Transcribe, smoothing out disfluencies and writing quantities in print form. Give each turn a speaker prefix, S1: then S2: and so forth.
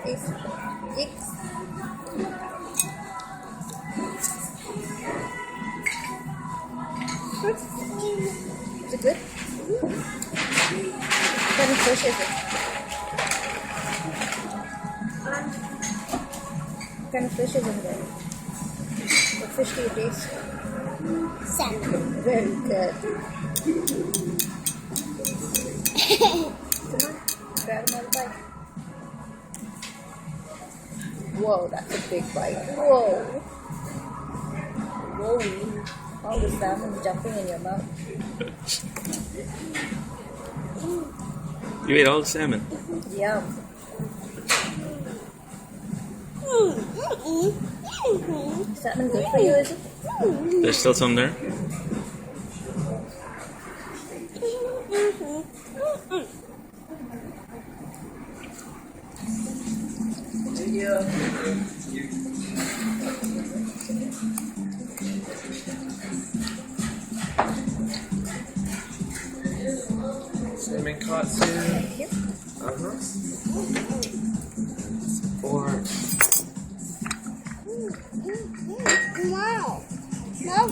S1: It's Is it good? What kind of fish is it? What kind of fish is in there? What fish do you taste?
S2: Salmon.
S1: Very good. Come on, grab another bite. Whoa, that's a big bite. Whoa. Whoa. All the salmon jumping in your mouth.
S3: You ate all the salmon.
S1: Yum. Salmon good for you, is it?
S3: There's still some there. Salmon katsu.
S1: Thank you.
S3: Or
S2: Wow. No